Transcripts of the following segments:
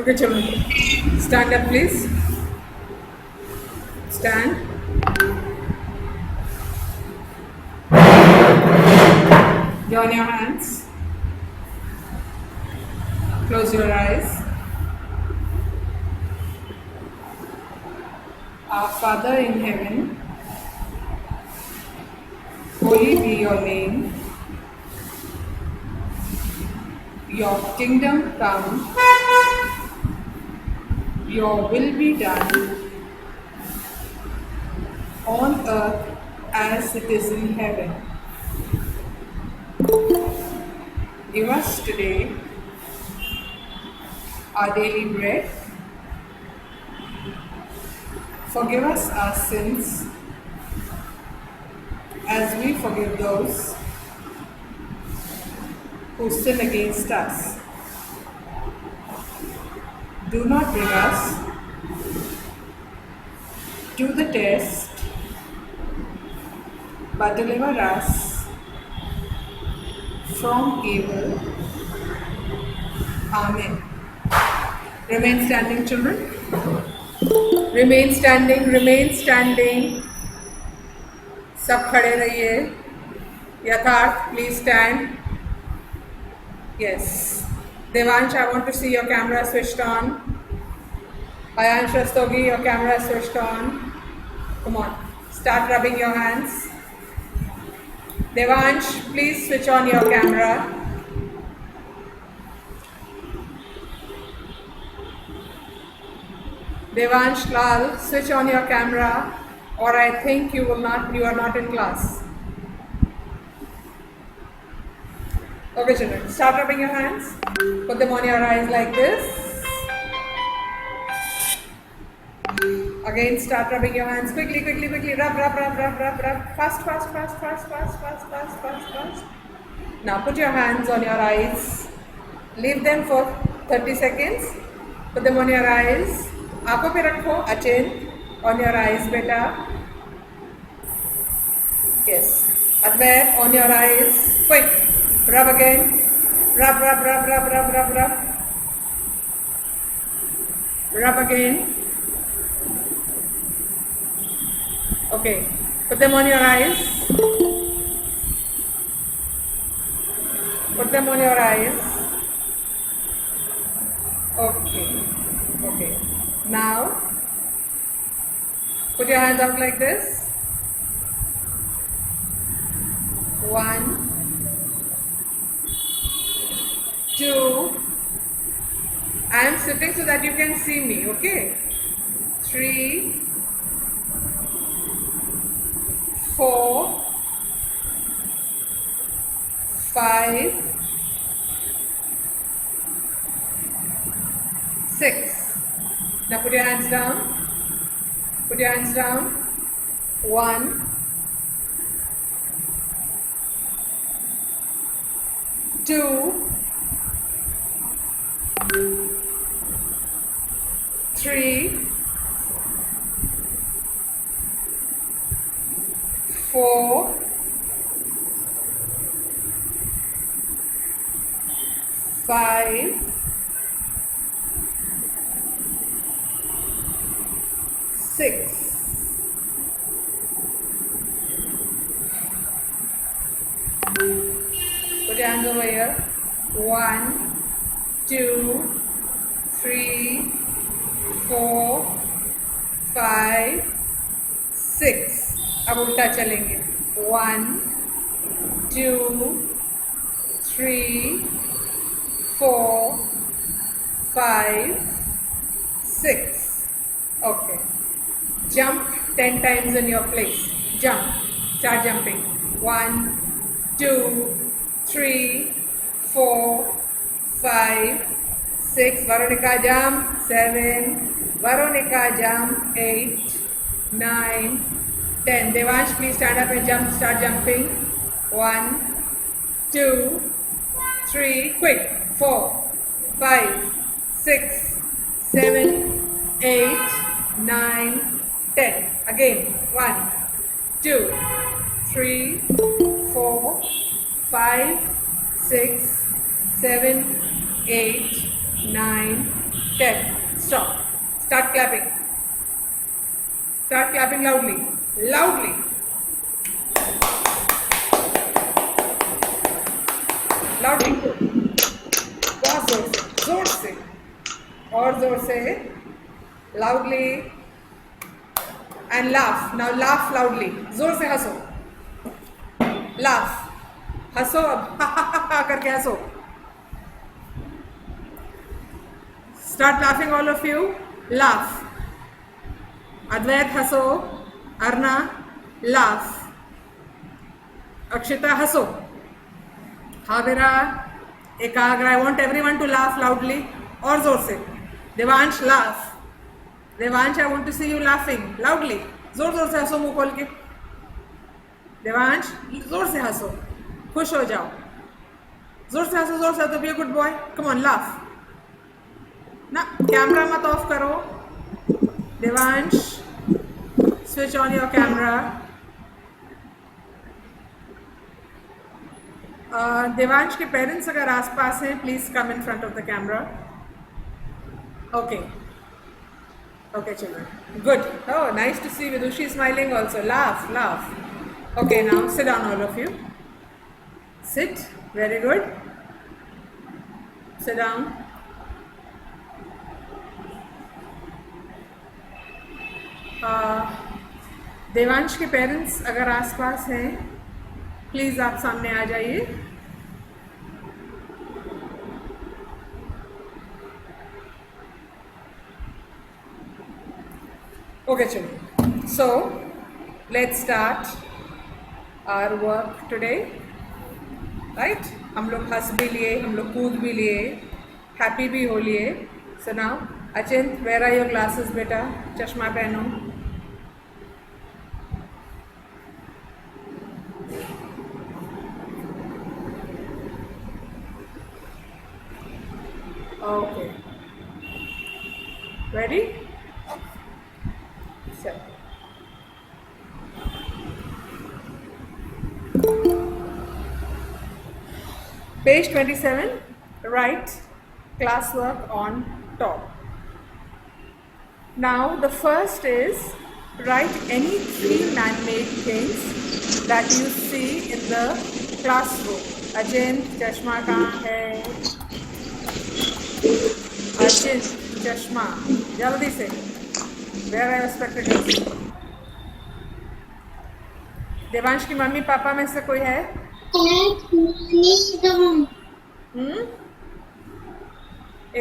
Okay, children. Stand up, please. Stand. Join your hands. Close your eyes. Our Father in heaven, holy be your name. Your kingdom come. Your will be done on earth as it is in heaven. Give us today our daily bread. Forgive us our sins as we forgive those who sin against us. Do not bring us to the test, but deliver us from evil. Amen. Remain standing, children. Remain standing, remain standing. सब खड़े रहिए. यथार्थ, please stand. Yes. Devansh, I want to see your camera switched on. Ayansh Rastogi, your camera is switched on. Come on. Start rubbing your hands. Devansh, please switch on your camera. Devansh Lal, switch on your camera, or I think you are not in class. Okay, children, start rubbing your hands. Put them on your eyes like this. Again, start rubbing your hands quickly. Rub. Fast. Now put your hands on your eyes. Leave them for 30 seconds. Put them on your eyes. आंखों पे रखो. Achin, on your eyes, beta. Yes. Advair, on your eyes. Quick. Rub again. Rub. Rub again. Okay. Put them on your eyes. Put them on your eyes. Okay. Now, put your hands out like this. 1, 2. I am sitting so that you can see me, okay? 3, 4, 5, 6. Now put your hands down. Put your hands down. 1, 2, 3, 4, 5, 6. Put your hands over here. 1, 2, 3, 4, 5, 6. अब उल्टा चलेंगे. 1, 2, 3, 4, 5, 6. Okay. Jump 10 times in your place. Jump. Start jumping. 1, 2, 3, 4, 5, 6. Veronica jump. 7. Veronica jump. 8, 9, 10. Devansh, please stand up and jump. Start jumping. 1, 2, 3. Quick. 4, 5, 6, 7, 8, 9, 10. Again. 1, 2, 3, 4, 5, 6, 7, 8, 9, 10. Stop. Start clapping. Start clapping loudly. Loudly. Loudly. बहुत जोर से. जोर से. और जोर से. Loudly. And laugh. Now laugh loudly. जोर से हंसो. Laugh. हंसो अब. हा हा हा हा करके हंसो. Start laughing, all of you. Laugh. Advait हंसो. Arna, laugh. Akshita हंसो. Havira, Ekagra, I want everyone to laugh loudly. और जोर से. Devansh, laugh. Devansh, I want to see you laughing loudly. जोर जोर से हंसो मुंह खोल के. Devansh, जोर से हंसो. खुश हो जाओ. जोर से हंसो तो be a good boy. Come on, laugh. ना कैमरा मत ऑफ करो. Devansh, switch on your camera. Devansh के पेरेंट्स अगर आसपास हैं, please come in front of the camera. Okay okay children, good. Oh, nice to see Vidushi smiling also. Laugh laugh. Okay, now sit down all of you. Sit. Very good. Sit down. Devansh के parents अगर आसपास हैं, please आप सामने आ जाइए. Okay चलिए. So let's start our work today. Right, हम लोग हंस भी लिए, हम लोग कूद भी लिए, हैप्पी भी हो लिए. So now Achint, where are your glasses बेटा? चश्मा पहनो. Okay. Ready? Set. Page 27. Write classwork on top. Now the first is write any 3 man-made things that you see in the classroom. अजिंत, चश्मा कहाँ है? अचिंत, चश्मा जल्दी से. Where are your spectacles? Devansh की मम्मी पापा में से कोई है?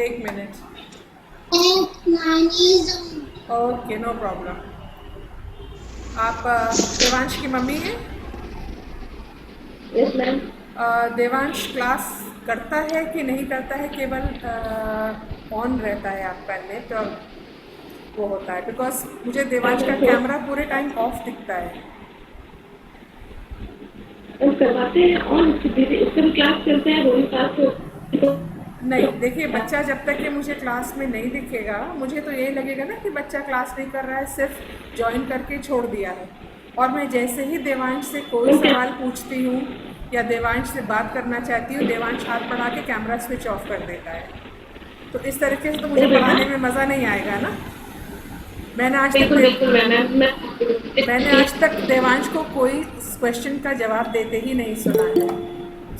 एक मिनट. Okay, no problem. आप देवांश की मम्मी हैं? Yes ma'am. देवांश क्लास करता है कि नहीं करता है? केवल ऑन रहता है आपका नेट और वो होता है? बिकॉज मुझे देवांश का कैमरा पूरे टाइम ऑफ दिखता है. करवाते हैं ऑन, उसका क्लास चलते हैं रोल क्लास. नहीं, देखिए बच्चा जब तक कि मुझे क्लास में नहीं दिखेगा, मुझे तो ये लगेगा ना कि बच्चा क्लास नहीं कर रहा है, सिर्फ ज्वाइन करके छोड़ दिया है. और मैं जैसे ही देवांश से कोई सवाल पूछती हूँ या देवांश से बात करना चाहती हूँ, देवांश हाथ बढ़ा के कैमरा स्विच ऑफ कर देता है. तो इस तरीके से तो मुझे पढ़ाने में मज़ा नहीं आएगा ना. मैंने आज तक देवांश को कोई क्वेश्चन का जवाब देते ही नहीं सुना है.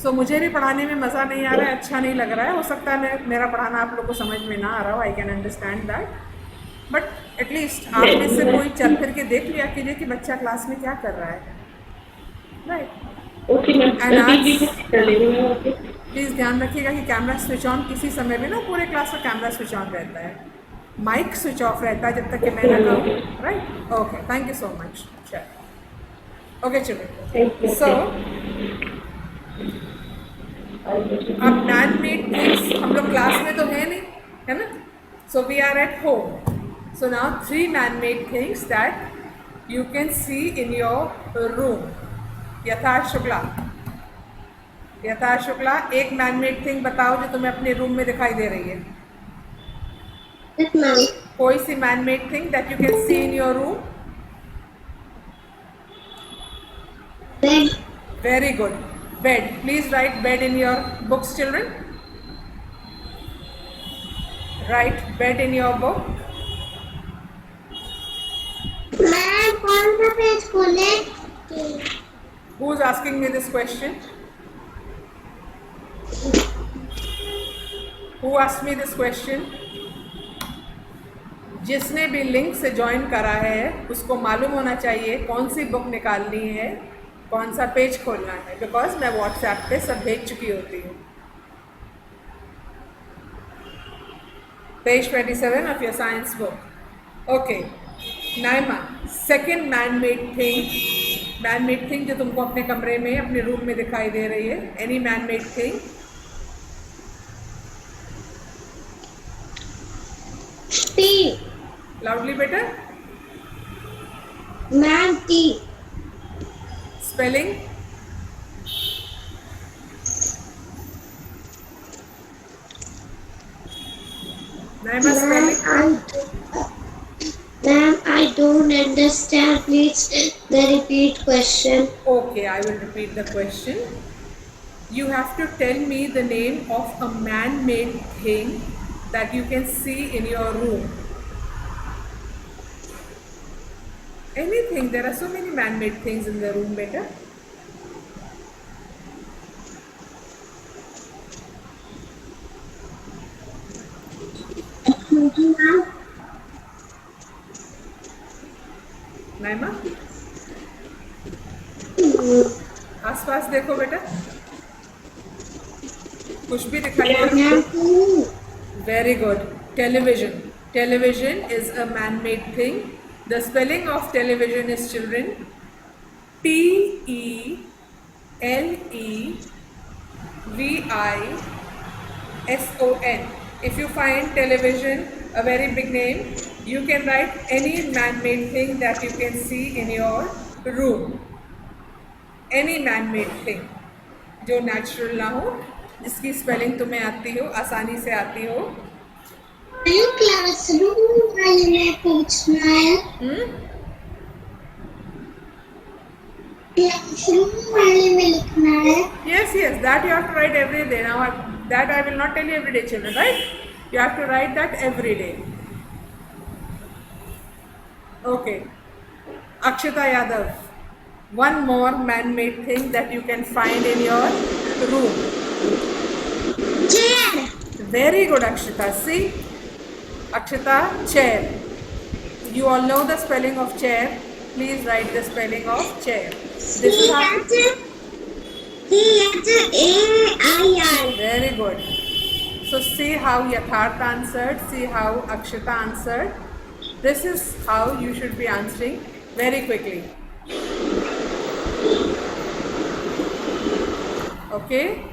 सो मुझे भी पढ़ाने में मज़ा नहीं आ रहा है, अच्छा नहीं लग रहा है. हो सकता है मेरा पढ़ाना आप लोग को समझ में ना आ रहा हो. I can understand that. But at least आप में से कोई चल फिर के देख लिया कीजिए कि बच्चा क्लास में क्या कर रहा है. राइट. एंड आज प्लीज़ ध्यान रखिएगा कि कैमरा स्विच ऑन किसी समय में ना, पूरे क्लास का कैमरा स्विच ऑन रहता है, माइक स्विच ऑफ रहता है जब तक कि मैं ना कहूँ. Right. Okay, thank you so much. Okay चलिए. सो अब मैन मेड थिंग्स हम लोग क्लास में तो है नहीं, है ना. So we are at home. So now 3 man made things that you can see in your room. Yatharth Shukla, यथार्थ शुक्ला, एक मैन मेड थिंग बताओ जो तुम्हें अपने रूम में दिखाई दे रही है. कोई सी man made thing that you can see in your room. Bed. Very good. Bed. Please write bed in your books, children. Write bed in your book. Ma'am कौन सा पेज खोले? Who's asking me this question? Who asked me this question? जिसने भी link से join करा है उसको मालूम होना चाहिए कौन सी बुक निकालनी है, कौन सा पेज खोलना है, बिकॉज मैं व्हाट्सएप पे सब भेज चुकी होती हूँ. Page 27 of your science book. Okay. Naima, second man-made thing जो तुमको अपने कमरे में अपने रूम में दिखाई दे रही है. Any man-made thing? T. Loudly better. Ma'am T. Spelling. Naima, spelling. Ma'am, I don't understand. Please the repeat question. Okay, I will repeat the question. You have to tell me the name of a man-made thing that you can see in your room. Anything. There are so many man-made things in the room, beta. Naima, आसपास देखो बेटा, कुछ भी दिखाई दे. Very good. Television. Television is a man-made thing. The spelling of television is, children, Television. If you find television a very big name, you can write any man-made thing that you can see in your room. Any man-made thing जो natural ना हो, जिसकी spelling तुम्हें आती हो, आसानी से आती हो. क्लासरूम वाले में पूछना है. क्लासरूम वाले में लिखना है. Yes, that you have to write every day. Now, that I will not tell you every day, children, right? You have to write that every day. Okay. Akshita Yadav. One more man-made thing that you can find in your room. Chair. Very good, Akshita. See? Akshita, chair. You all know the spelling of chair. Please write the spelling of chair. This is how. C-H-A-I-R. Very good. So see how Yatharth answered, see how Akshita answered. This is how you should be answering very quickly. Okay?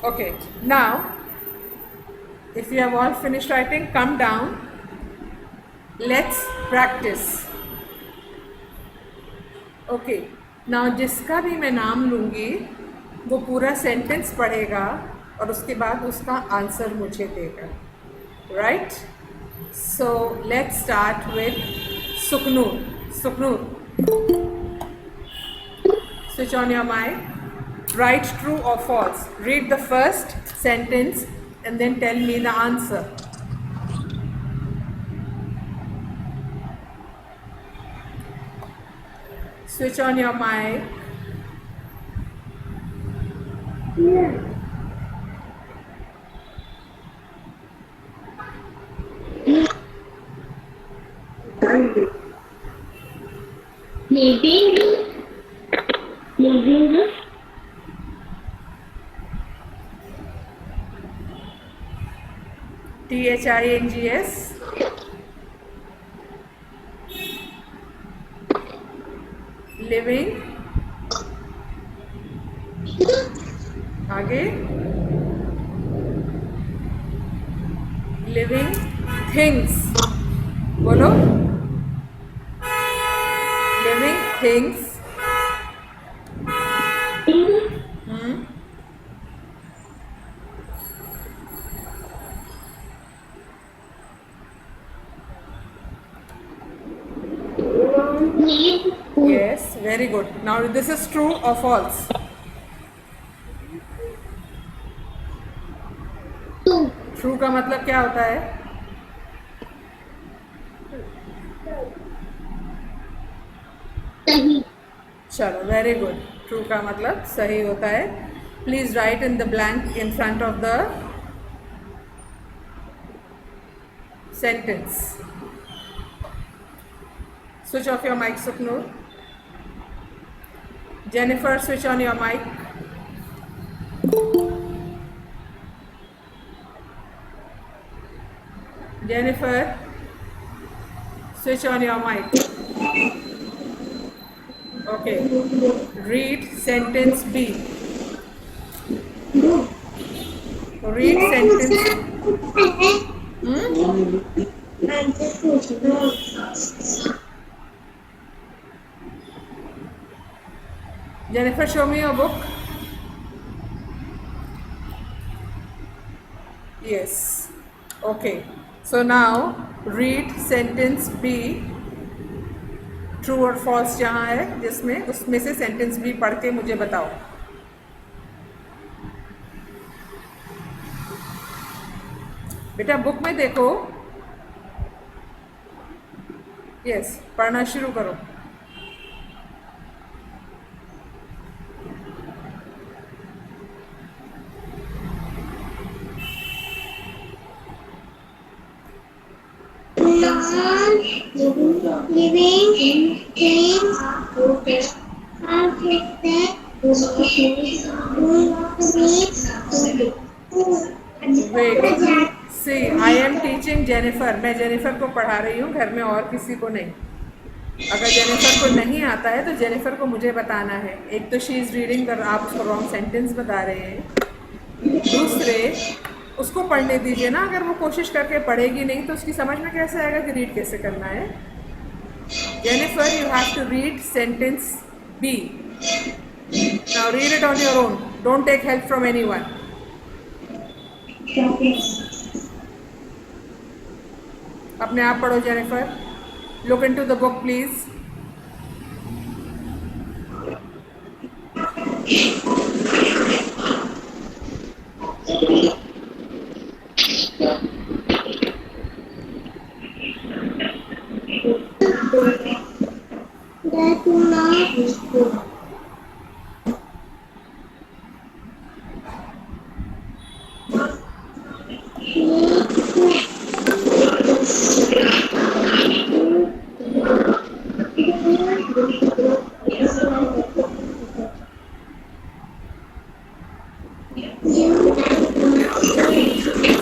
Okay. Now, if you have all finished writing, come down. Let's practice. Okay. Now जिसका भी मैं नाम लूँगी वो पूरा sentence पढ़ेगा और उसके बाद उसका आंसर मुझे देगा. Right? So let's start with Sukhnoor. Sukhnoor, switch on your mic. Right true और false. Read the first sentence and then tell me the answer. Switch on your mic. Living. THINGS. Living. आगे. Living things. बोलो. Living things. Yes, Very good. Now this is true or false? Two. True का मतलब क्या होता है? सही. चलो, very good. True का मतलब सही होता है. Please write in the blank in front of the sentence. Switch off your mic, Sukhnoor. Jennifer, switch on your mic. Jennifer, switch on your mic. Okay. Read sentence B. Read sentence. Jennifer, show me your book. Yes. Okay. So now read sentence B. True और false जहाँ है जिसमें उसमें से sentence B पढ़ के मुझे बताओ. बेटा बुक में देखो. यस, पढ़ना शुरू करो. Non-living things are Wait. See, I am teaching Jennifer. मैं जेनिफर को पढ़ा रही हूँ, घर में और किसी को नहीं. अगर जेनिफर को नहीं आता है तो जेनिफर को मुझे बताना है. एक तो शी इज़ रीडिंग पर आप उसको रॉन्ग सेंटेंस बता रहे हैं. दूसरे उसको पढ़ने दीजिए ना. अगर वो कोशिश करके पढ़ेगी नहीं तो उसकी समझ में कैसे आएगा कि रीड कैसे करना है. Jennifer, you have to read sentence B. Now read it on your own. Don't take help from anyone. अपने आप पढ़ो Jennifer. Look into the book, please. that not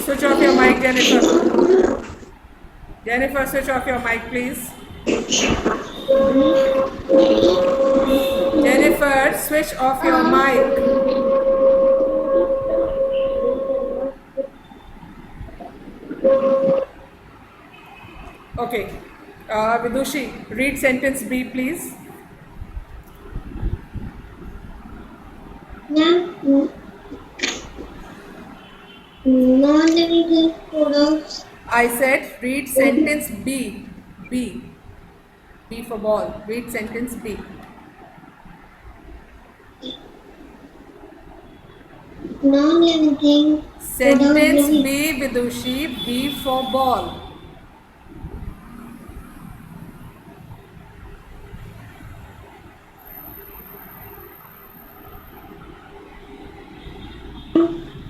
Switch off your mic, Jennifer. Jennifer, switch off your mic, please. Jennifer, switch off your mic. Okay. Vidushi, read sentence B, please. non-living products I said read sentence B. B. B for ball. Read sentence B. non-living things Sentence B, Vidushi. B for ball.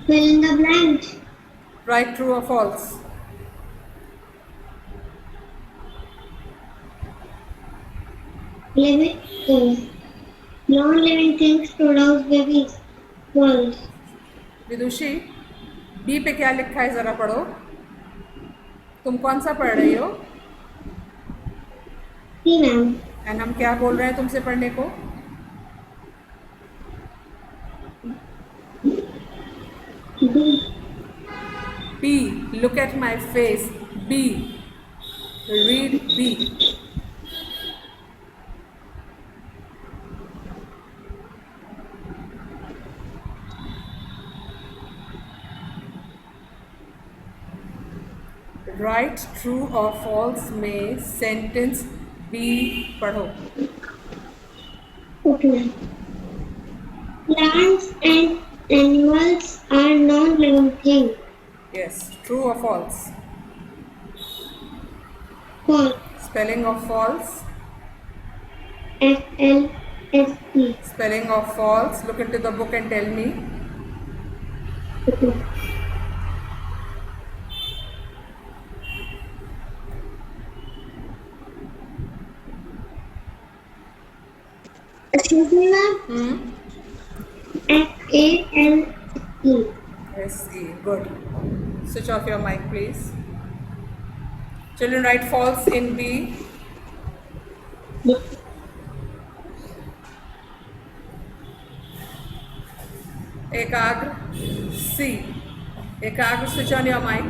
fill in the blank. Write true or false. Living non-living things produce babies. False. Vidushi, B पे क्या लिखा है जरा पढ़ो. तुम कौन सा पढ़ रही हो? See, ma'am. एंड हम क्या बोल रहे हैं तुमसे पढ़ने को? B. Look at my face. B. Read B. Write true or false में sentence B पढ़ो. Okay. Plants and animals are non-living things. Yes. True or false? False. Spelling of false. FLSE. Spelling of false. Look into the book and tell me. Okay. Excuse me, ma'am. FALE. S-E. Good. Switch off your mic, please. Children, write false in B. Ekagr. C. Ekagr, switch on your mic.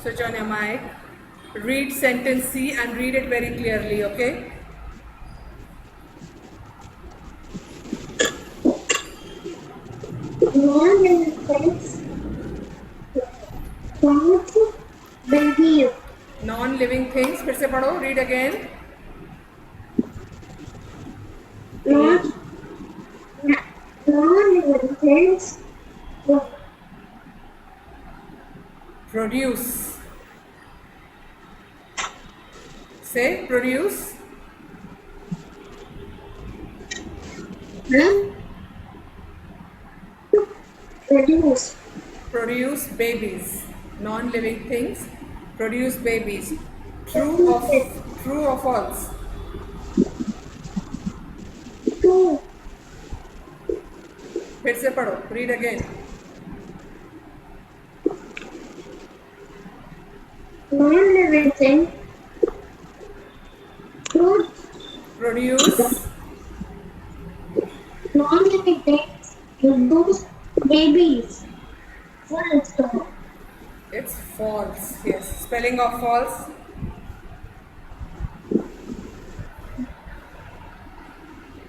Switch on your mic. Read sentence C and read it very clearly, okay? Non-living things. Plants, babies. Non-living things. फिर से पढ़ो. Read again. Non-living things. Produce. Say produce. Produce. Produce babies. Non-living things produce babies. True or false? True. फिर से पढ़ो. Read again. Non-living things. Fruit. Produce. Non-living things. Produce babies. Full stop. It's false. Yes. Spelling of false.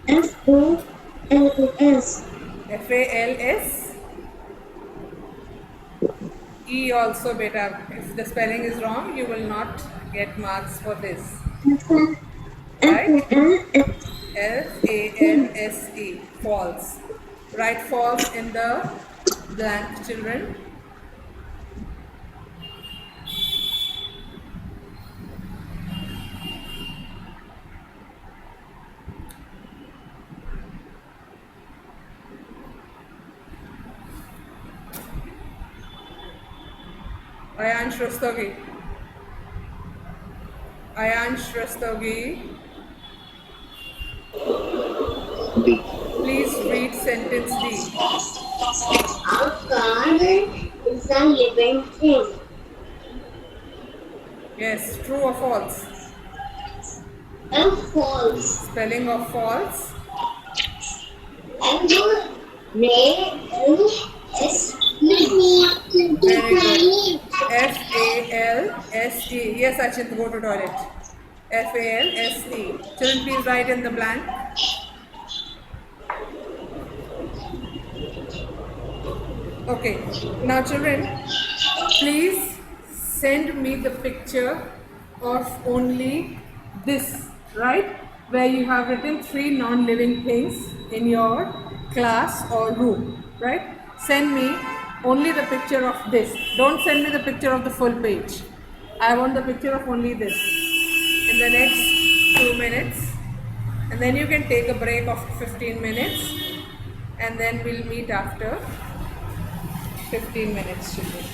FALS. F-A-L-S. E also, beta. If the spelling is wrong, you will not get marks for this. Right? F-A-L-S-E. False. Write false in the blank, children. Ayansh Rastogi. Ayansh Rastogi. D. Please read sentence D. A car is a living thing. Yes, true or false? False. Spelling of false. Very good. F-A-L-S-E. Yes, Achint, go to toilet. F-A-L-S-E. Children, please write in the blank. Okay. Now, children, please send me the picture of only this, right? Where you have written 3 non-living things in your class or room, right? Send me only the picture of this. Don't send me the picture of the full page. I want the picture of only this in the next 2 minutes. And then you can take a break of 15 minutes and then we'll meet after 15 minutes, children.